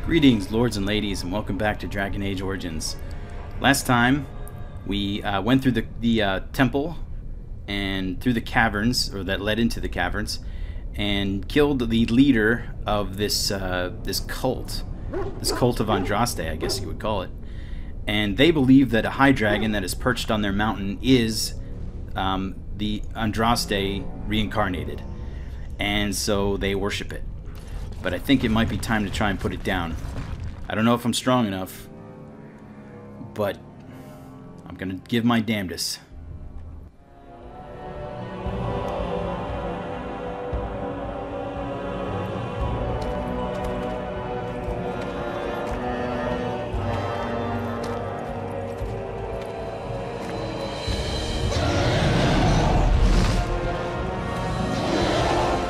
Greetings, lords and ladies, and welcome back to Dragon Age Origins. Last time, we went through the temple and through the caverns, or that led into the caverns, and killed the leader of this this cult of Andraste, I guess you would call it. And they believe that a high dragon that is perched on their mountain is the Andraste reincarnated, and so they worship it. But I think it might be time to try and put it down. I don't know if I'm strong enough, but I'm gonna give my damnedest.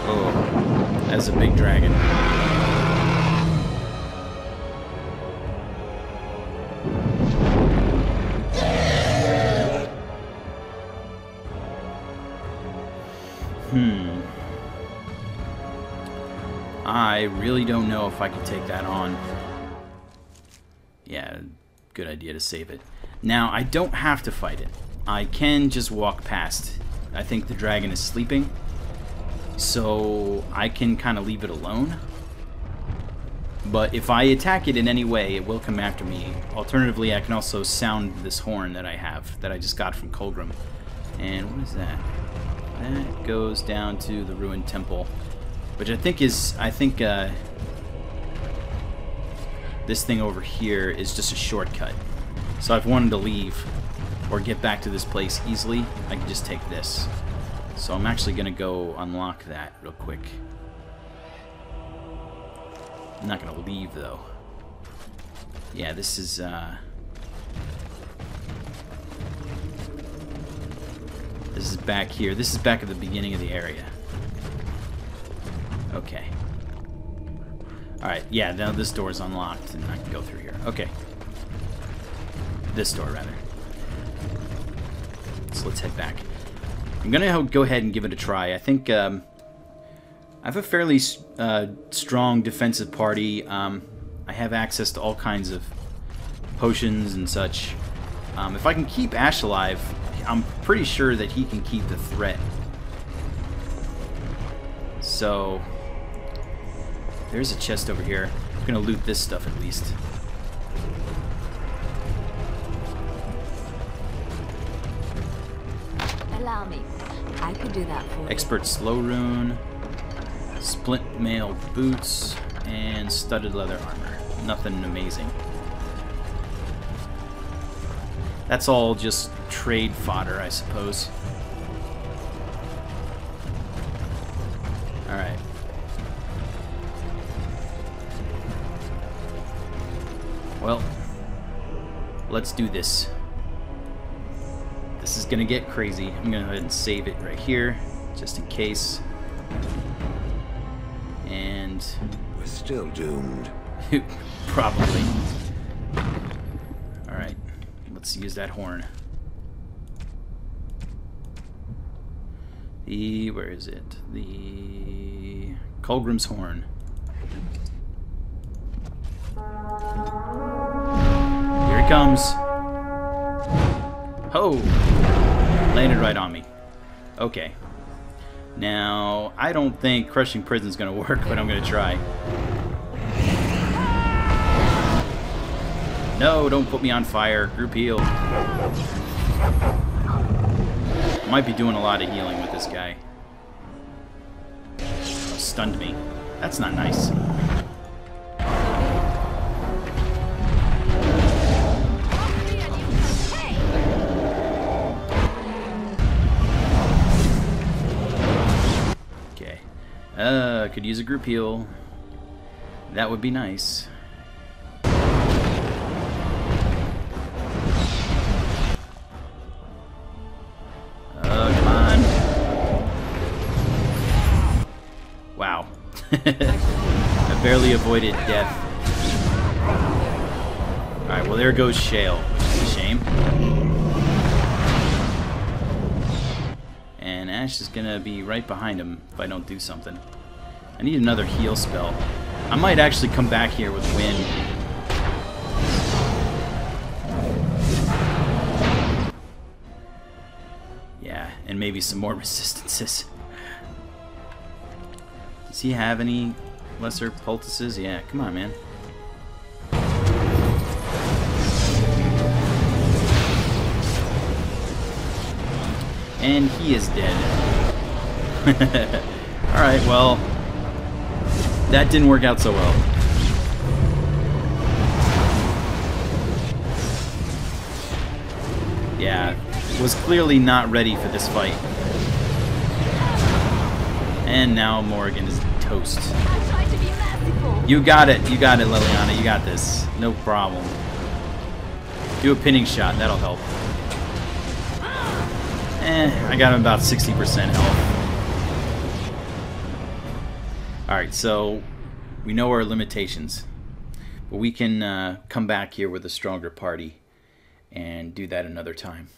Oh, that's a big dragon. I really don't know if I can take that on. Yeah, good idea to save it. Now, I don't have to fight it. I can just walk past. I think the dragon is sleeping, so I can kind of leave it alone. But if I attack it in any way, it will come after me. Alternatively, I can also sound this horn that I have, that I just got from Colgrim. And what is that? That goes down to the ruined temple, which I think is, this thing over here is just a shortcut. So if I wanted to leave or get back to this place easily, I can just take this. So I'm actually going to go unlock that real quick. I'm not going to leave, though. Yeah, this is, this is back here. This is back at the beginning of the area. Okay. Alright, yeah, now this door is unlocked, and I can go through here. Okay. This door, rather. So let's head back. I'm gonna go ahead and give it a try. I think, I have a fairly strong defensive party. I have access to all kinds of potions and such. If I can keep Ash alive, I'm pretty sure that he can keep the threat. So, there's a chest over here. I'm gonna loot this stuff at least. Allow me. I can do that for you. Expert slow rune, splint mail boots, and studded leather armor. Nothing amazing. That's all just trade fodder, I suppose. Alright. Well, let's do this. This is gonna get crazy. I'm gonna go ahead and save it right here, just in case. And we're still doomed. Probably. Alright, let's use that horn. Where is it? The Colgrim's horn. Here it comes. Ho! Landed right on me. Okay. Now, I don't think crushing prison's gonna work, but I'm gonna try. No, don't put me on fire. Group heal. Might be doing a lot of healing with this guy. Oh, stunned me. That's not nice. Okay. Could use a group heal. That would be nice. Wow. I barely avoided death. Alright, well there goes Shale, which is a shame. And Ash is gonna be right behind him if I don't do something. I need another heal spell. I might actually come back here with Win. Yeah, and maybe some more resistances. Does he have any lesser poultices? Yeah, come on, man. And he is dead. Alright, well, that didn't work out so well. Yeah, was clearly not ready for this fight. And now Morrigan is toast. I tried to be merciful. You got it, Liliana, you got this. No problem. Do a pinning shot, that'll help. I got him about 60% health. Alright, so we know our limitations. But we can come back here with a stronger party and do that another time.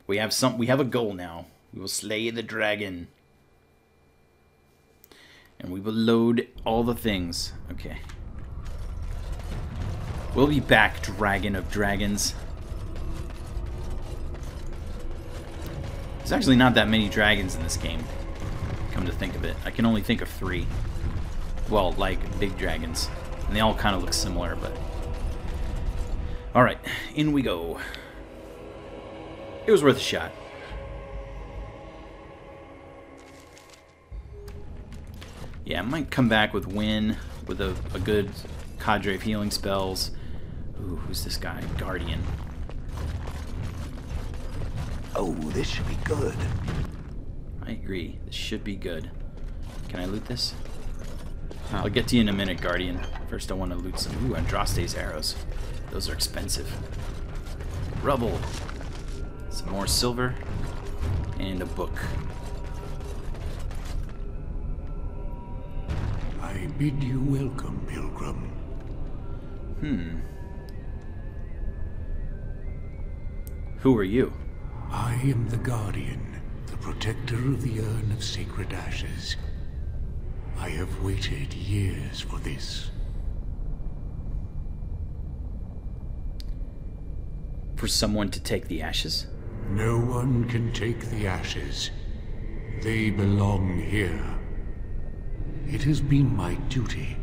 We have a goal now. We will slay the dragon. And we will load all the things. Okay. We'll be back, Dragon of Dragons. There's actually not that many dragons in this game, come to think of it. I can only think of 3. Well, like, big dragons. And they all kind of look similar, but... Alright, in we go. It was worth a shot. Yeah, I might come back with Win, with a good cadre of healing spells. Ooh, who's this guy? Guardian. Oh, this should be good. I agree. This should be good. Can I loot this? I'll get to you in a minute, Guardian. First I want to loot some... Ooh, Andraste's arrows. Those are expensive. Rubble. Some more silver. And a book. I bid you welcome, Pilgrim. Who are you? I am the Guardian, the protector of the urn of sacred ashes. I have waited years for this. For someone to take the ashes? No one can take the ashes. They belong here. It has been my duty,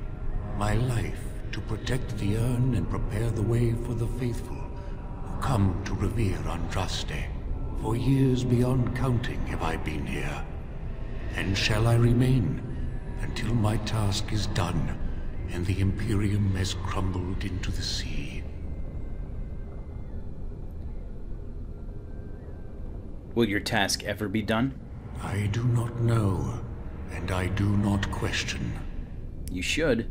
my life, to protect the urn and prepare the way for the faithful who come to revere Andraste. For years beyond counting have I been here, and shall I remain until my task is done and the Imperium has crumbled into the sea. Will your task ever be done? I do not know, and I do not question. You should.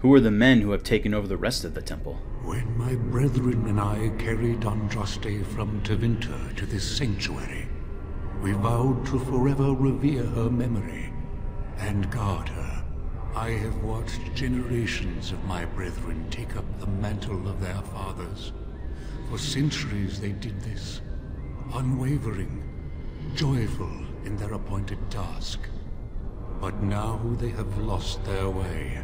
Who are the men who have taken over the rest of the temple? When my brethren and I carried Andraste from Tevinter to this sanctuary, we vowed to forever revere her memory and guard her. I have watched generations of my brethren take up the mantle of their fathers. For centuries they did this, unwavering, joyful in their appointed task. But now they have lost their way.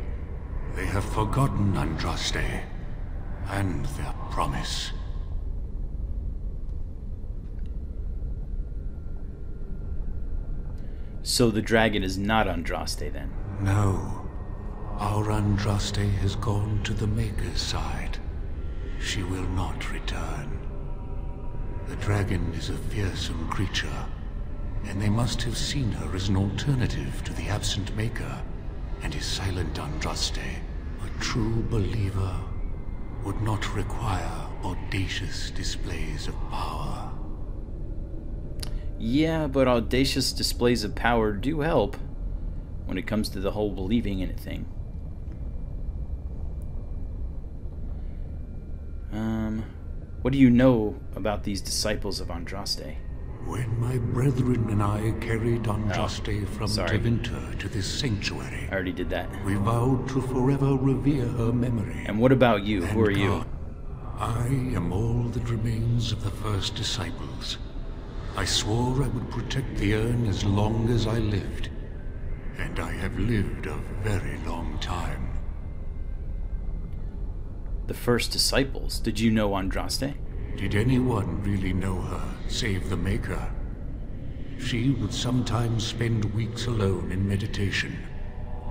They have forgotten Andraste and their promise. So the dragon is not Andraste then? No. Our Andraste has gone to the Maker's side. She will not return. The dragon is a fearsome creature, and they must have seen her as an alternative to the absent Maker and his silent Andraste. A true believer would not require audacious displays of power. Yeah, but audacious displays of power do help when it comes to the whole believing in it thing. What do you know about these disciples of Andraste? When my brethren and I carried Andraste from Tevinter to this sanctuary, I already did that. we vowed to forever revere her memory. And what about you? Who are you? I am all that remains of the first disciples. I swore I would protect the urn as long as I lived, and I have lived a very long time. The first disciples. Did you know Andraste? Did anyone really know her, save the Maker? She would sometimes spend weeks alone in meditation,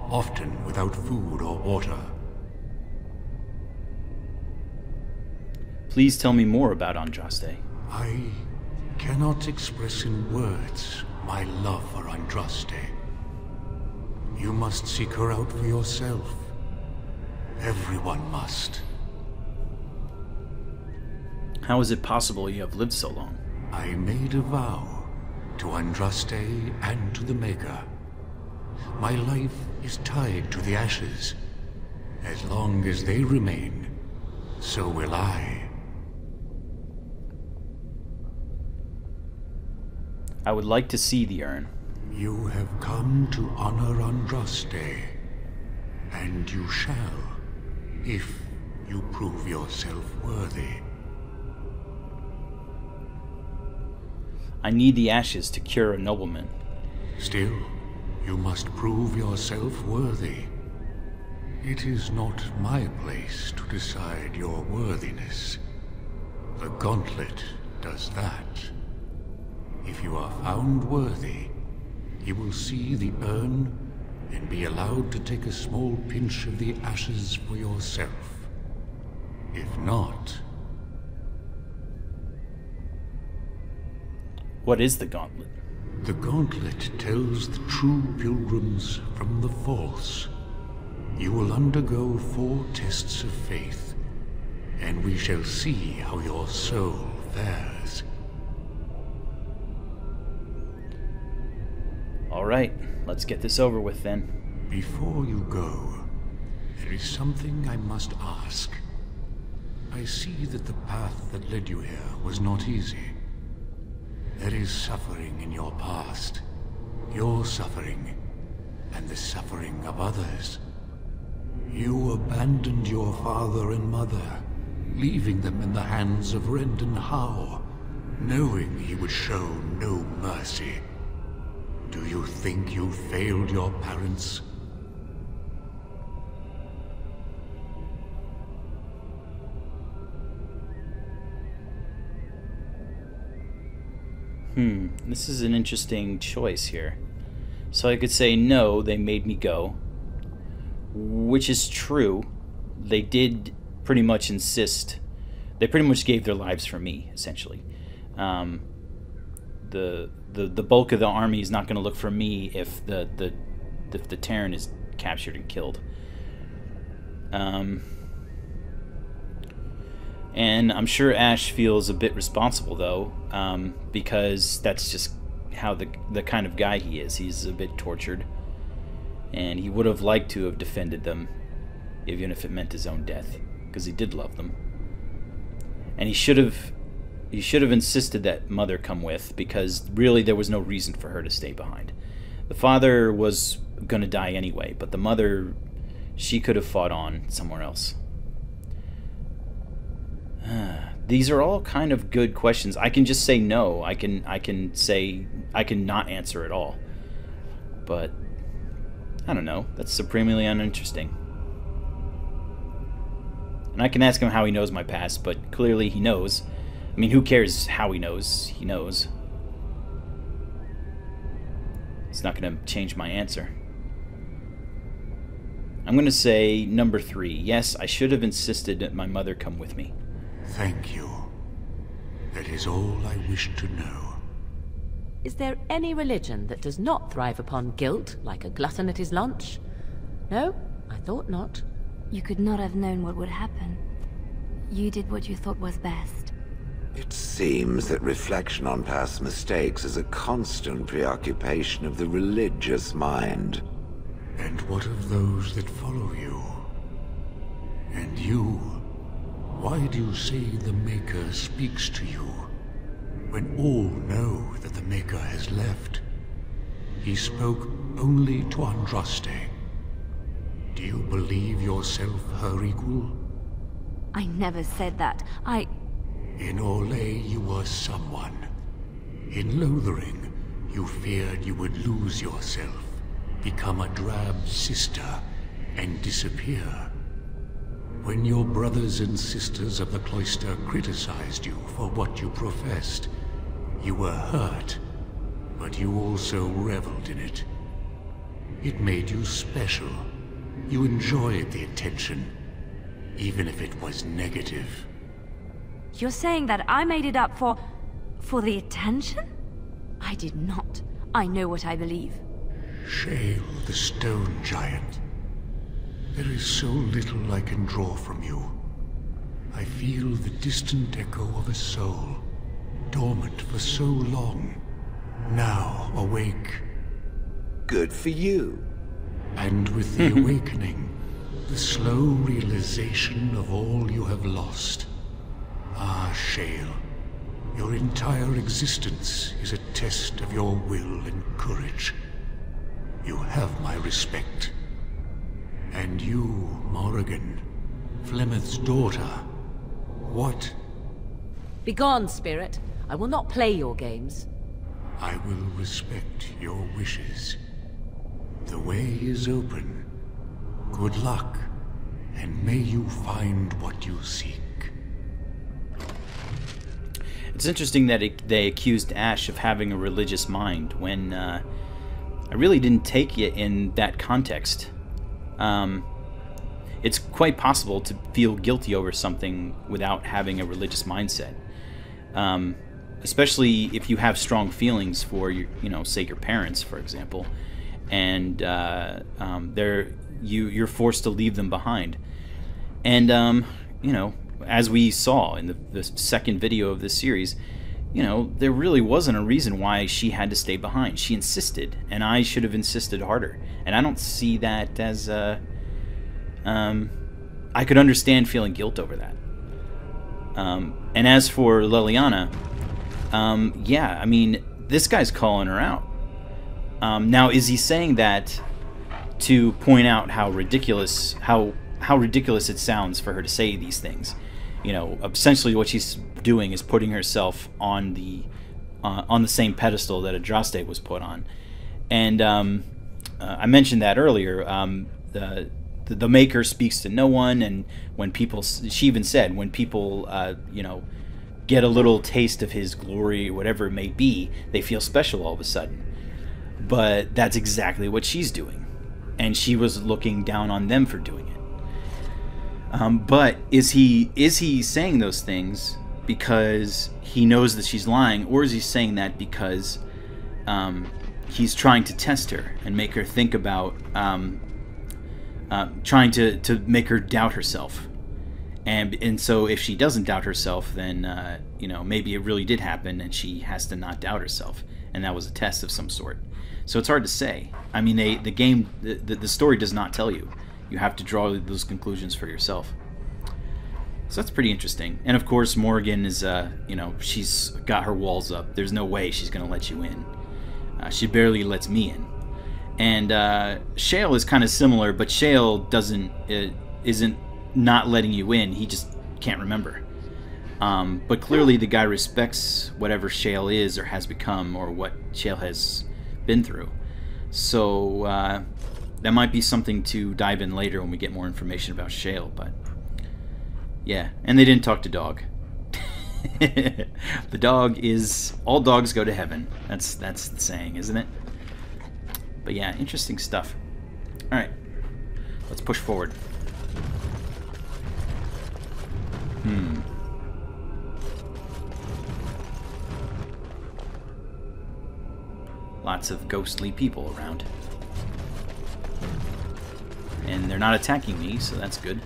often without food or water. Please tell me more about Andraste. I cannot express in words my love for Andraste. You must seek her out for yourself. Everyone must. How is it possible you have lived so long? I made a vow to Andraste and to the Maker. My life is tied to the ashes. As long as they remain, so will I. I would like to see the urn. You have come to honor Andraste, and you shall, if you prove yourself worthy. I need the ashes to cure a nobleman. Still, you must prove yourself worthy. It is not my place to decide your worthiness. The gauntlet does that. If you are found worthy, you will see the urn and be allowed to take a small pinch of the ashes for yourself. If not... What is the gauntlet? The gauntlet tells the true pilgrims from the false. You will undergo 4 tests of faith, and we shall see how your soul fares. All right, let's get this over with then. Before you go, there is something I must ask. I see that the path that led you here was not easy. There is suffering in your past. Your suffering, and the suffering of others. You abandoned your father and mother, leaving them in the hands of Rendon Howe, knowing he would show no mercy. Do you think you failed your parents? This is an interesting choice here. So I could say, no, they made me go. Which is true. They did pretty much insist. They pretty much gave their lives for me, essentially. The bulk of the army is not going to look for me if the Terran is captured and killed. And I'm sure Ash feels a bit responsible, though, because that's just how the kind of guy he is. He's a bit tortured, and he would have liked to have defended them, even if it meant his own death, because he did love them. And he should have insisted that Mother come with, because really there was no reason for her to stay behind. The father was going to die anyway, but the mother, she could have fought on somewhere else. These are all kind of good questions. I can just say no. I can not answer at all. But I don't know. That's supremely uninteresting. And I can ask him how he knows my past, but clearly he knows. I mean, who cares how he knows? He knows. It's not going to change my answer. I'm going to say number 3. Yes, I should have insisted that my mother come with me. Thank you. That is all I wish to know. Is there any religion that does not thrive upon guilt, like a glutton at his lunch? No, I thought not. You could not have known what would happen. You did what you thought was best. It seems that reflection on past mistakes is a constant preoccupation of the religious mind. And what of those that follow you? And you? Why do you say the Maker speaks to you, when all know that the Maker has left? He spoke only to Andraste. Do you believe yourself her equal? I never said that. In Orlais you were someone. In Lothering, you feared you would lose yourself. become a drab sister, and disappear. When your brothers and sisters of the cloister criticized you for what you professed, you were hurt, but you also reveled in it. It made you special. You enjoyed the attention, even if it was negative. You're saying that I made it up for the attention? I did not. I know what I believe. Shale, the stone giant. There is so little I can draw from you. I feel the distant echo of a soul, dormant for so long, now awake. Good for you. And with the awakening, the slow realization of all you have lost. Ah, Shale, your entire existence is a test of your will and courage. You have my respect. And you, Morrigan, Flemeth's daughter, what? Begone, spirit. I will not play your games. I will respect your wishes. The way is open. Good luck, and may you find what you seek. It's interesting that they accused Ash of having a religious mind when I really didn't take it in that context. It's quite possible to feel guilty over something without having a religious mindset, especially if you have strong feelings for your, say your parents, for example, and you're forced to leave them behind. And as we saw in the second video of this series, there really wasn't a reason why she had to stay behind. She insisted, and I should have insisted harder. And I don't see that as I could understand feeling guilt over that. And as for Leliana, yeah, I mean, this guy's calling her out. Now, is he saying that to point out how ridiculous it sounds for her to say these things? Essentially what she's doing is putting herself on the same pedestal that Andraste was put on. And I mentioned that earlier. The Maker speaks to no one, and when people, she even said, when people, get a little taste of his glory, whatever it may be, they feel special all of a sudden. But that's exactly what she's doing, and she was looking down on them for doing it. But is he saying those things because he knows that she's lying, or is he saying that because he's trying to test her and make her think about, trying to make her doubt herself? And so if she doesn't doubt herself, then maybe it really did happen, and she has to not doubt herself, and that was a test of some sort. So it's hard to say. I mean, the story does not tell you. You have to draw those conclusions for yourself. So that's pretty interesting. And of course, Morrigan is, she's got her walls up. There's no way she's going to let you in. She barely lets me in. And Shale is kind of similar, but Shale isn't not letting you in. He just can't remember. But clearly the guy respects whatever Shale is or has become, or what Shale has been through. So that might be something to dive in later when we get more information about Shale. But yeah, and they didn't talk to Dog. The dog is, all dogs go to heaven. That's the saying, isn't it? But yeah, interesting stuff. All right, let's push forward. Lots of ghostly people around. And they're not attacking me, so that's good.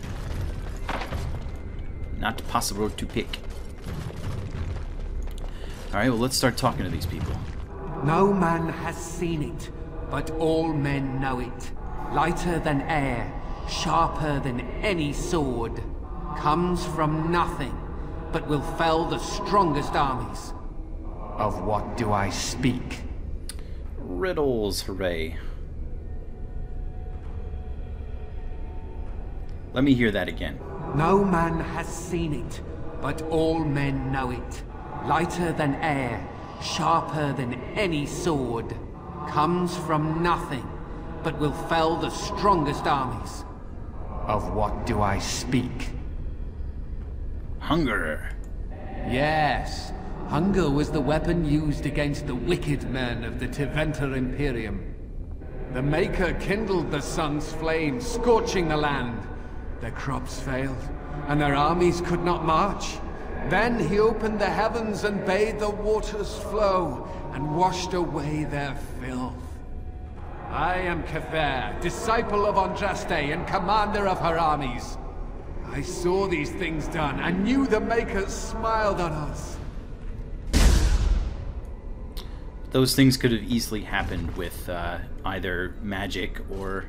Not possible to pick. Alright, well, let's start talking to these people. No man has seen it, but all men know it. Lighter than air, sharper than any sword. Comes from nothing, but will fell the strongest armies. Of what do I speak? Riddles, hooray. Let me hear that again. No man has seen it, but all men know it. Lighter than air, sharper than any sword. Comes from nothing, but will fell the strongest armies. Of what do I speak? Hunger. Yes, hunger was the weapon used against the wicked men of the Tevinter Imperium. The Maker kindled the sun's flame, scorching the land. Their crops failed, and their armies could not march. Then he opened the heavens and bade the waters flow, and washed away their filth. I am Kefir, disciple of Andraste and commander of her armies. I saw these things done, and knew the Makers smiled on us. Those things could have easily happened with either magic or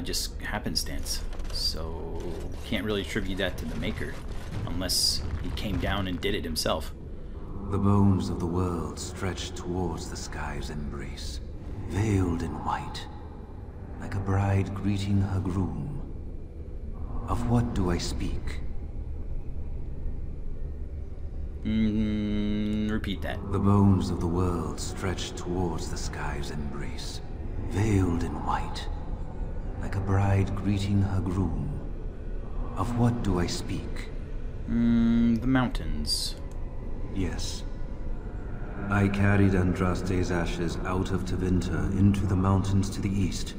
just happenstance. So can't really attribute that to the Maker, unless he came down and did it himself. The bones of the world stretched towards the sky's embrace, veiled in white, like a bride greeting her groom. Of what do I speak? Repeat that. The bones of the world stretched towards the sky's embrace, veiled in white, like a bride greeting her groom. Of what do I speak? The mountains. Yes. I carried Andraste's ashes out of Tevinter into the mountains to the east,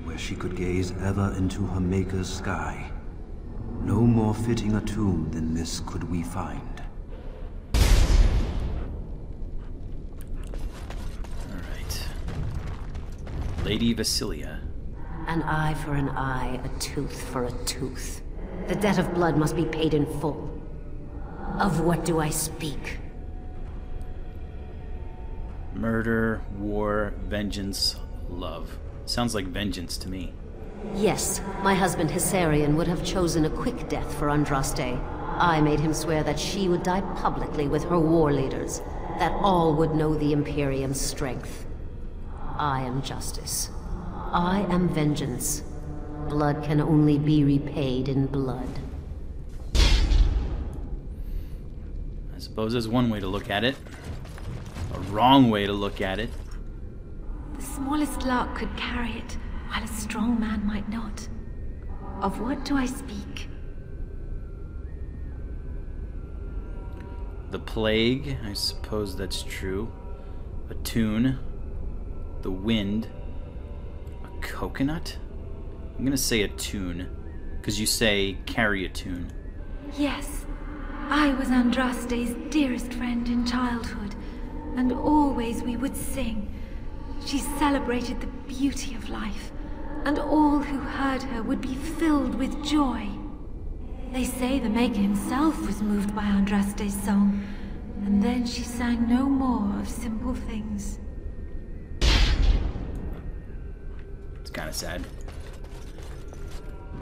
where she could gaze ever into her Maker's sky. No more fitting a tomb than this could we find. Alright. Lady Vasilia. An eye for an eye, a tooth for a tooth. The debt of blood must be paid in full. Of what do I speak? Murder, war, vengeance, love. Sounds like vengeance to me. Yes, my husband Hissarion would have chosen a quick death for Andraste. I made him swear that she would die publicly with her war leaders, that all would know the Imperium's strength. I am justice. I am vengeance. Blood can only be repaid in blood. I suppose there's one way to look at it. A wrong way to look at it. The smallest lark could carry it, while a strong man might not. Of what do I speak? The plague, I suppose that's true. A tune. The wind. A coconut? I'm gonna say a tune, because you say carry a tune. Yes, I was Andraste's dearest friend in childhood, and always we would sing. She celebrated the beauty of life, and all who heard her would be filled with joy. They say the Maker himself was moved by Andraste's song, and then she sang no more of simple things. It's kind of sad.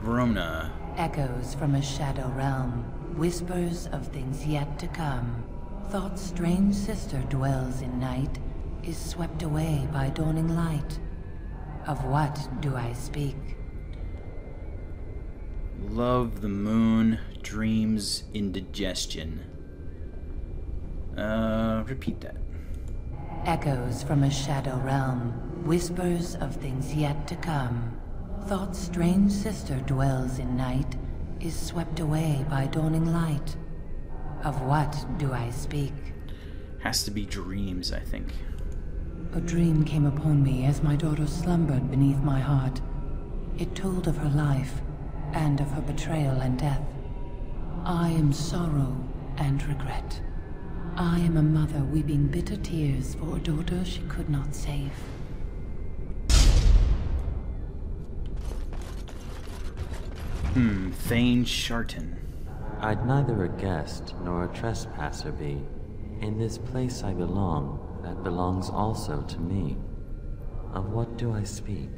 Verona. Echoes from a shadow realm, whispers of things yet to come. Thought's strange sister dwells in night, is swept away by dawning light. Of what do I speak? Love, the moon, dreams, indigestion. Repeat that. Echoes from a shadow realm, whispers of things yet to come. Thought's strange sister dwells in night, is swept away by dawning light. Of what do I speak? Has to be dreams, I think. A dream came upon me as my daughter slumbered beneath my heart. It told of her life, and of her betrayal and death. I am sorrow and regret. I am a mother weeping bitter tears for a daughter she could not save. Thane Sharton. I'd neither a guest nor a trespasser be. In this place I belong, that belongs also to me. Of what do I speak?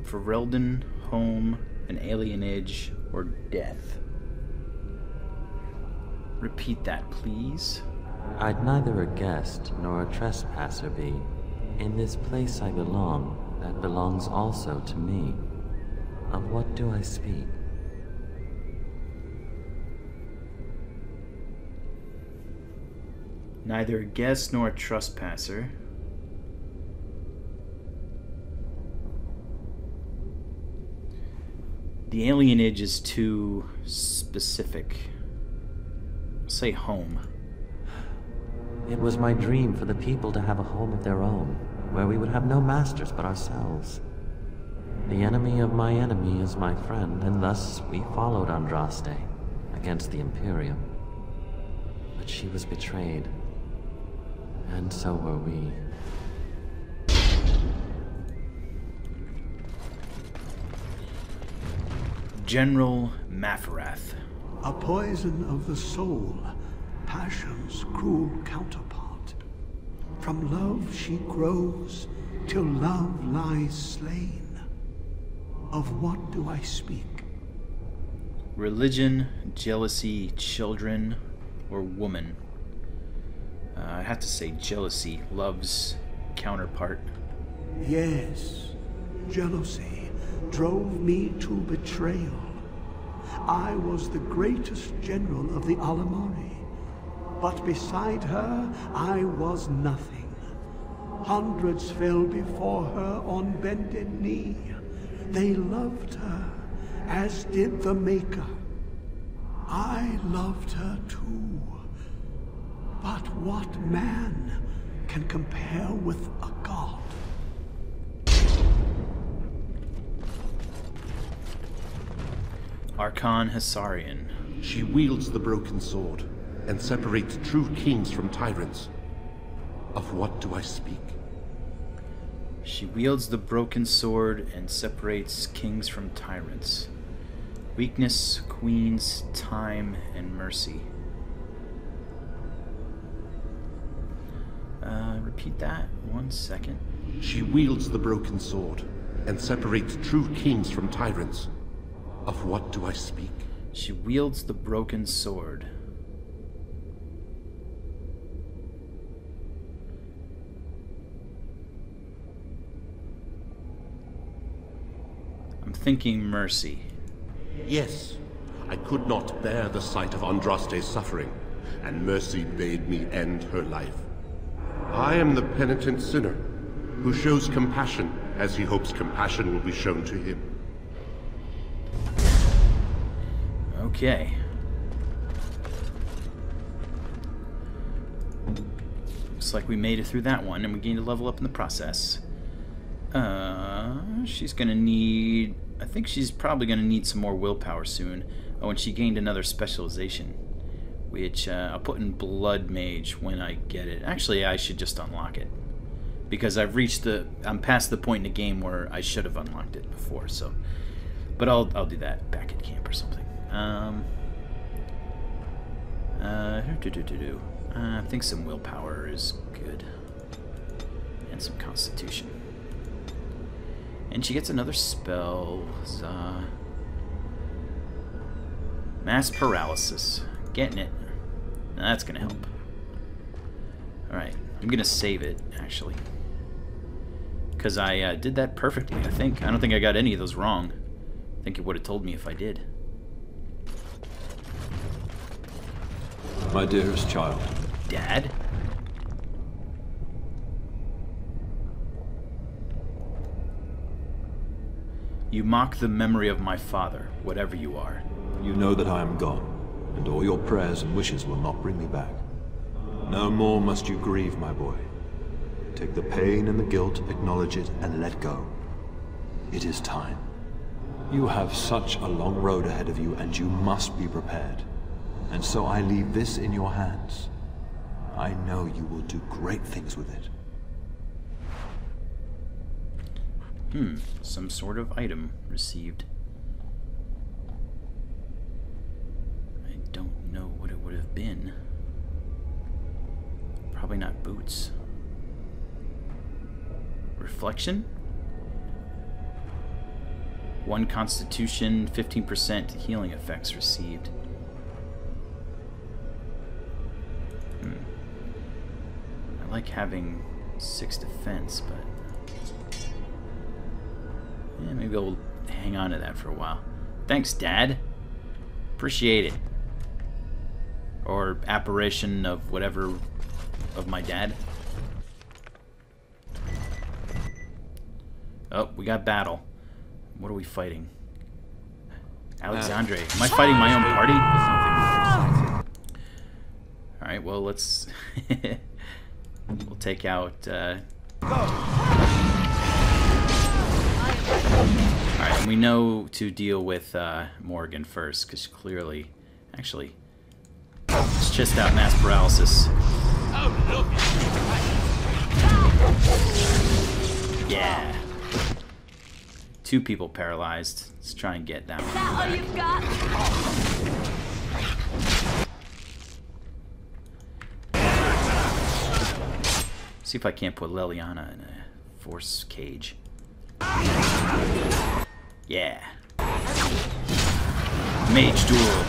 Ferelden, home, an alienage, or death. Repeat that, please. I'd neither a guest nor a trespasser be. In this place I belong, that belongs also to me. Of what do I speak? Neither a guest nor a trespasser. The alienage is too specific. I'll say home. It was my dream for the people to have a home of their own, where we would have no masters but ourselves. The enemy of my enemy is my friend, and thus we followed Andraste against the Imperium. But she was betrayed, and so were we. General Mafarath. A poison of the soul, passion's cruel counterpart. From love she grows, till love lies slain. Of what do I speak? Religion, jealousy, children, or woman? I have to say jealousy, love's counterpart. Yes, jealousy drove me to betrayal. I was the greatest general of the Alamari, but beside her I was nothing. Hundreds fell before her on bended knee. They loved her, as did the Maker. I loved her too. But what man can compare with a god? Archon Hassarian. She wields the broken sword and separates true kings from tyrants. Of what do I speak? She wields the broken sword and separates kings from tyrants. Weakness, queens, time, and mercy. Repeat that 1 second. She wields the broken sword and separates true kings from tyrants. Of what do I speak? She wields the broken sword. I'm thinking mercy. Yes, I could not bear the sight of Andraste's suffering, and mercy bade me end her life. I am the penitent sinner, who shows compassion as he hopes compassion will be shown to him. Okay. Looks like we made it through that one, and we gained a level up in the process. She's gonna need... I think she's probably gonna need some more willpower soon. Oh, and she gained another specialization, which I'll put in Blood Mage when I get it. Actually, I should just unlock it, because I've reached the... I'm past the point in the game where I should have unlocked it before, so... But I'll do that back at camp or something. I think some willpower is good. And some constitution. And she gets another spell. Mass paralysis. Getting it. Now that's gonna help. Alright. I'm gonna save it, actually. Because I did that perfectly, I think. I don't think I got any of those wrong. I think it would have told me if I did. My dearest child. Dad? You mock the memory of my father, whatever you are. You know that I am gone, and all your prayers and wishes will not bring me back. No more must you grieve, my boy. Take the pain and the guilt, acknowledge it, and let go. It is time. You have such a long road ahead of you, and you must be prepared. And so I leave this in your hands. I know you will do great things with it. Some sort of item received. I don't know what it would have been. Probably not boots. Reflection? 1 constitution, 15% healing effects received. I like having 6 defense, but yeah, maybe I'll hang on to that for a while. Thanks, Dad. Appreciate it. Or apparition of whatever of my dad. Oh, we got battle. What are we fighting? Alexandre. Am I fighting my own party? Alright, well, let's... we'll take out... Alright, and we know to deal with Morgan first, because clearly... Actually, let's chest out mass paralysis. Yeah. 2 people paralyzed. Let's try and get that one. Is that all you've got? See if I can't put Leliana in a force cage. Yeah. Mage duel.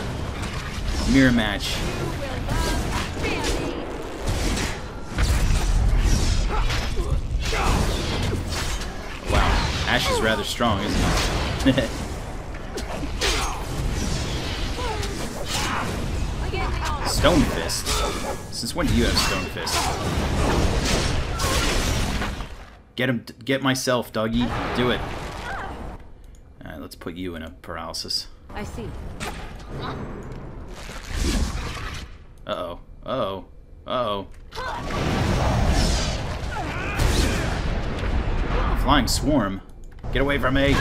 Mirror match. Wow. Ash is rather strong, isn't it? Stone Fist? Since when do you have Stone Fist? Get him, get myself, doggy. Do it. Alright, let's put you in a paralysis. I see. Uh-oh. Uh-oh. Uh-oh. Flying swarm. Get away from me.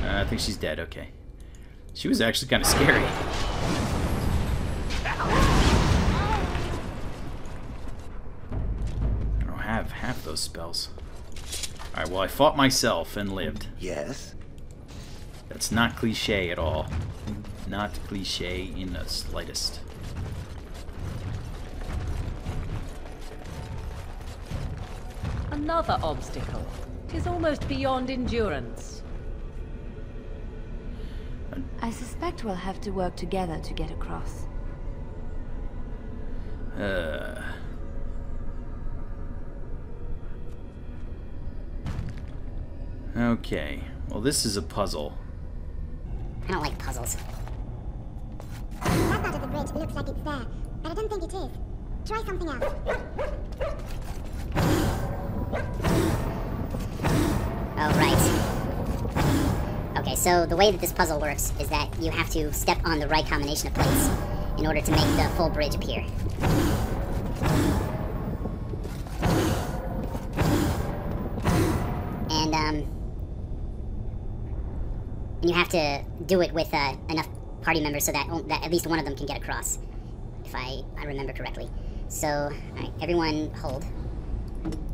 I think she's dead. Okay. She was actually kind of scary. I don't have half those spells. Alright, well, I fought myself and lived. Yes? That's not cliche at all. Not cliche in the slightest. Another obstacle. 'Tis almost beyond endurance. I suspect we'll have to work together to get across. Okay. Well, this is a puzzle. I don't like puzzles. That part of the bridge looks like it's there, but I don't think it is. Try something else. Oh, right. Okay, so the way that this puzzle works is that you have to step on the right combination of plates in order to make the full bridge appear. And you have to do it with enough party members so that at least one of them can get across, if I remember correctly. So, alright, everyone hold.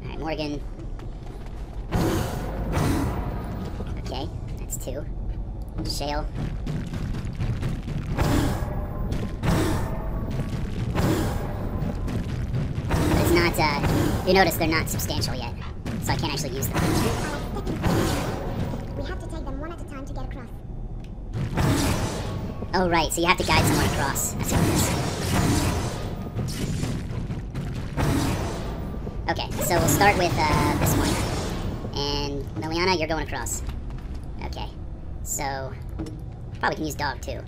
Alright, Morgan. Okay, that's 2. Shale. But it's not, you notice they're not substantial yet, so I can't actually use them. We have to take them one at a time to get across. Oh, right, so you have to guide someone across. That's what it is. Okay, so we'll start with this one. And Liliana, you're going across. Okay, so probably can use dog too.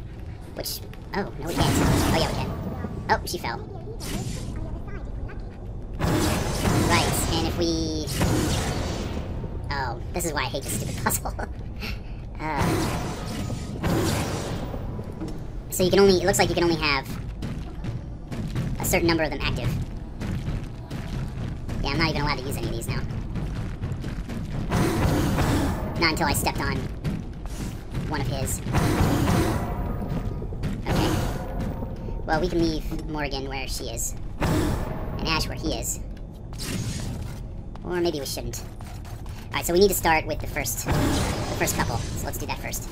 Which, oh, no we can't. Oh yeah, we can. Oh, she fell. Right, and if we... Oh, this is why I hate this stupid puzzle. So you can only, it looks like you can only have a certain number of them active. Yeah, I'm not even allowed to use any of these now. Not until I stepped on one of his. Okay. Well, we can leave Morgan where she is. And Ash where he is. Or maybe we shouldn't. Alright, so we need to start with the first couple. So let's do that first.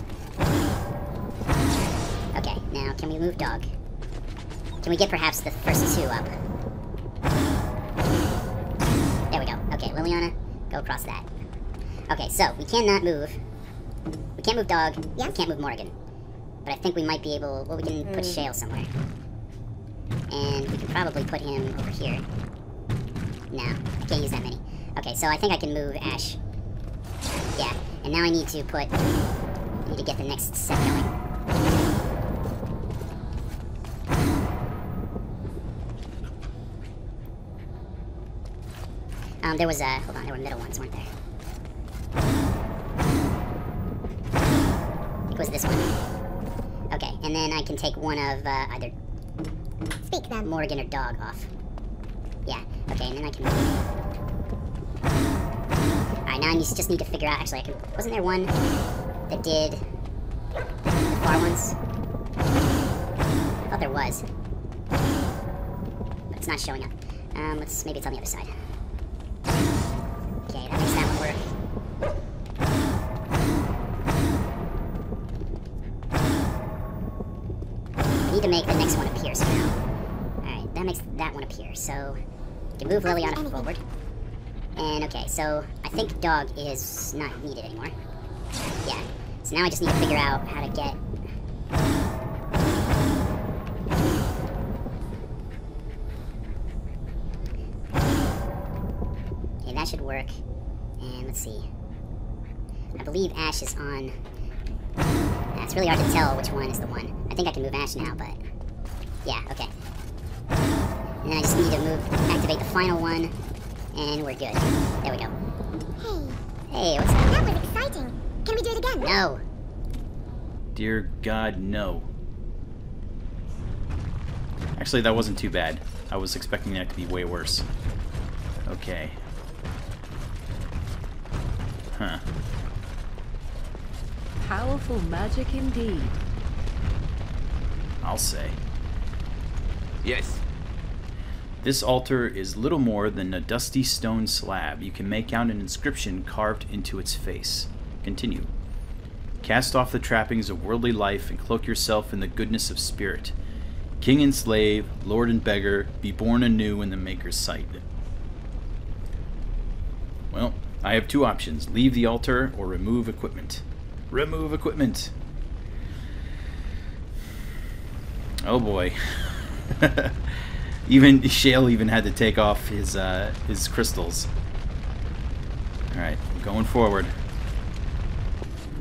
Okay, now can we move dog? Can we get perhaps the first 2 up? There we go. Okay, Liliana, go across that. Okay, so we cannot move. We can't move dog. Yes. We can't move Morgan. But I think we might be able... Well, we can put Shale somewhere. And we can probably put him over here. No, I can't use that many. Okay, so I think I can move Ash. Yeah, and now I need to put... I need to get the next set going. There was a... Hold on, there were middle ones, weren't there? was this one. Okay, and then I can take one of either Speak then. Morgan or Dog off. Yeah, okay, and then I can... Alright, now I just need to figure out... Actually, I can... Wasn't there one that did the far ones? I thought there was. But it's not showing up. Maybe it's on the other side. Okay, that makes that one work. I need to make the next one appear somehow. Alright, that makes that one appear, so... I can move Liliana forward. And okay, so I think Dog is not needed anymore. Yeah, so now I just need to figure out how to get... Okay, that should work. And let's see. I believe Ash is on... It's really hard to tell which one is the one. I think I can move Ash now, but... Yeah, okay. And then I just need to activate the final one, and we're good. There we go. Hey, what's that? That was exciting. Can we do it again? No. Dear God, no. Actually, that wasn't too bad. I was expecting that to be way worse. Okay. Huh. Powerful magic indeed. I'll say. Yes. This altar is little more than a dusty stone slab. You can make out an inscription carved into its face. Continue. Cast off the trappings of worldly life and cloak yourself in the goodness of spirit. King and slave, lord and beggar, be born anew in the Maker's sight. Well, I have two options. Leave the altar or remove equipment. Remove equipment. Oh boy. Even Shale even had to take off his crystals. Alright, I'm going forward.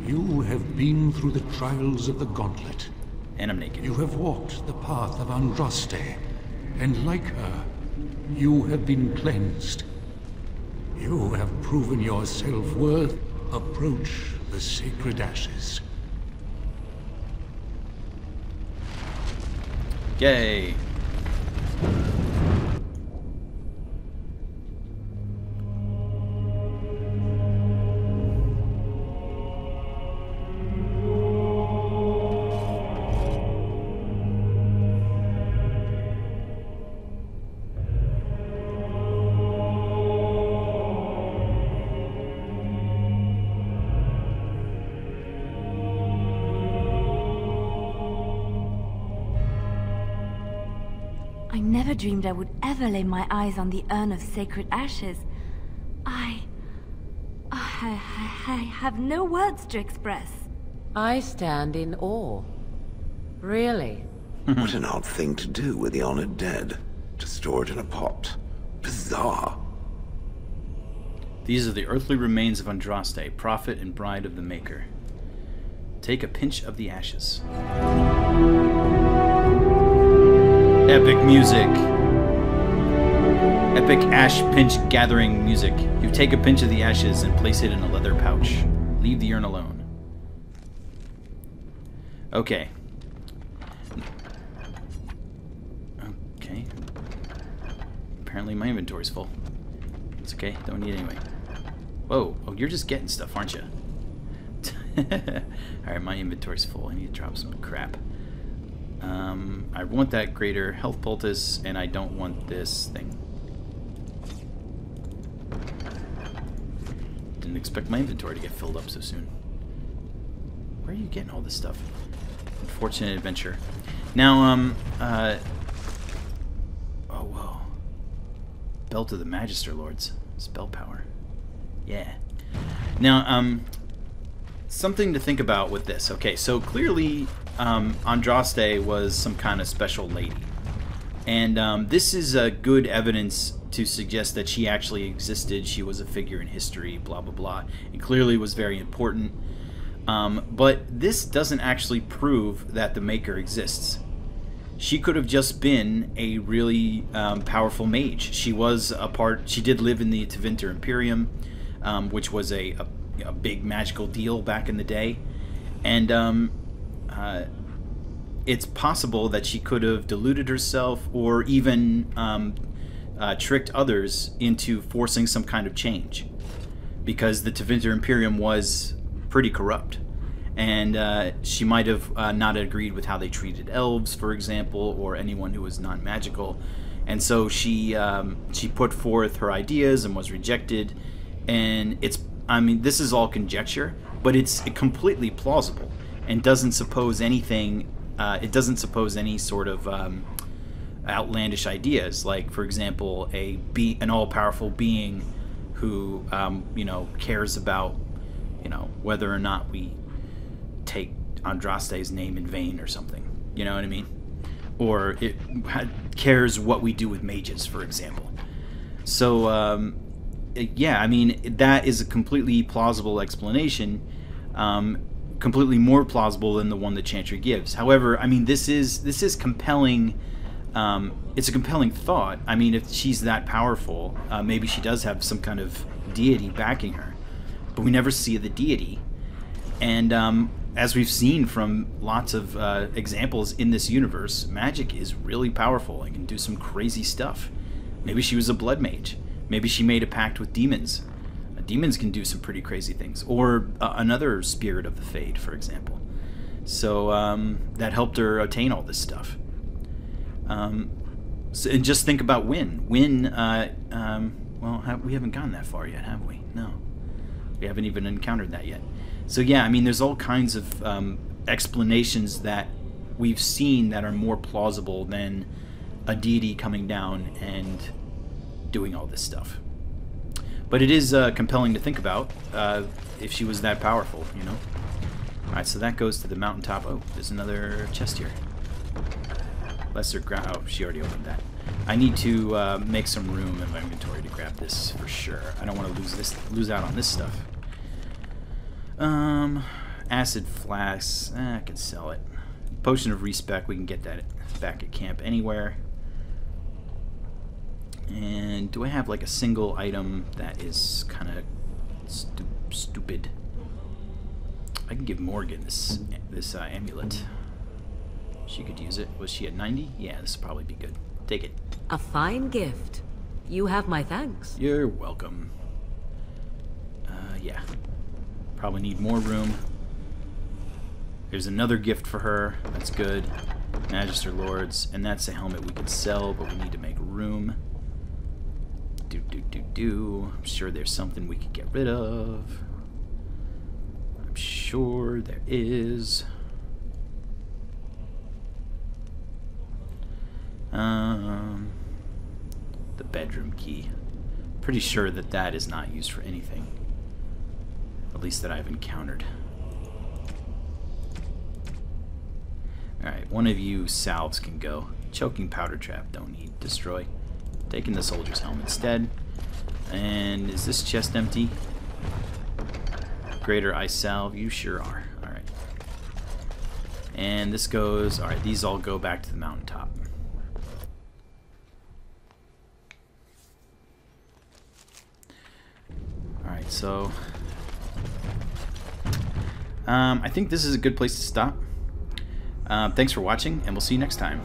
You have been through the trials of the gauntlet. And I'm naked. You have walked the path of Andraste, and like her, you have been cleansed. You have proven your self-worth. Approach the sacred ashes. Yay! I never dreamed I would ever lay my eyes on the urn of sacred ashes. I have no words to express. I stand in awe. Really? What an odd thing to do with the honored dead. To store it in a pot. Bizarre. These are the earthly remains of Andraste, prophet and bride of the Maker. Take a pinch of the ashes. Epic music. Epic ash pinch gathering music. You take a pinch of the ashes and place it in a leather pouch. Leave the urn alone. Okay. Okay. Apparently my inventory's full. It's okay, don't need it anyway. Whoa, oh, you're just getting stuff, aren't you? Alright, my inventory's full. I need to drop some crap. I want that greater health poultice, and I don't want this thing. Didn't expect my inventory to get filled up so soon. Where are you getting all this stuff? Unfortunate adventure. Now, oh, whoa. Belt of the Magister Lords. Spell power. Yeah. Now, something to think about with this. Okay, so clearly Andraste was some kind of special lady. And this is good evidence to suggest that she actually existed. She was a figure in history, blah, blah, blah. And clearly was very important. But this doesn't actually prove that the Maker exists. She could have just been a really powerful mage. She was a part. She did live in the Tevinter Imperium, which was a big magical deal back in the day. And it's possible that she could have deluded herself or even tricked others into forcing some kind of change, because the Tevinter Imperium was pretty corrupt. And she might have not agreed with how they treated elves, for example, or anyone who was non-magical. And so she put forth her ideas and was rejected. And I mean, this is all conjecture, but it's completely plausible and doesn't suppose anything. It doesn't suppose any sort of outlandish ideas, like, for example, an all-powerful being who, you know, cares about, you know, whether or not we take Andraste's name in vain or something. You know what I mean? Or it cares what we do with mages, for example. So, yeah, I mean, that is a completely plausible explanation, completely more plausible than the one that Chantry gives. However, I mean, this is compelling. It's a compelling thought. I mean, if she's that powerful, maybe she does have some kind of deity backing her, but we never see the deity. And as we've seen from lots of examples in this universe, magic is really powerful and can do some crazy stuff. Maybe she was a blood mage. Maybe she made a pact with demons. Demons can do some pretty crazy things. Or another spirit of the Fade, for example. So that helped her attain all this stuff. So, and just think about Wynn. Wynn, well, we haven't gone that far yet, have we? No. We haven't even encountered that yet. So yeah, I mean, there's all kinds of explanations that we've seen that are more plausible than a deity coming down and doing all this stuff. But it is compelling to think about if she was that powerful, you know? Alright, so that goes to the mountaintop. Oh, there's another chest here. Lesser ground. Oh, she already opened that. I need to make some room in my inventory to grab this for sure. I don't want to lose out on this stuff. Acid flasks. I can sell it. Potion of respec. We can get that back at camp anywhere. And do I have like a single item that is kind of stupid? I can give Morgan this amulet. She could use it. Was she at 90? Yeah, this would probably be good. Take it. A fine gift. You have my thanks. You're welcome. Yeah. Probably need more room. There's another gift for her. That's good. Magister Lords. And that's a helmet we could sell, but we need to make room. I'm sure there's something we could get rid of. I'm sure there is. The bedroom key. Pretty sure that that is not used for anything. At least that I've encountered. Alright, one of you salves can go. Choking powder trap, don't need. Destroy. Taking the soldier's helm instead. And is this chest empty? Greater ice salve, you sure are. Alright. And this goes, alright, these all go back to the mountaintop. Alright, so I think this is a good place to stop. Thanks for watching, and we'll see you next time.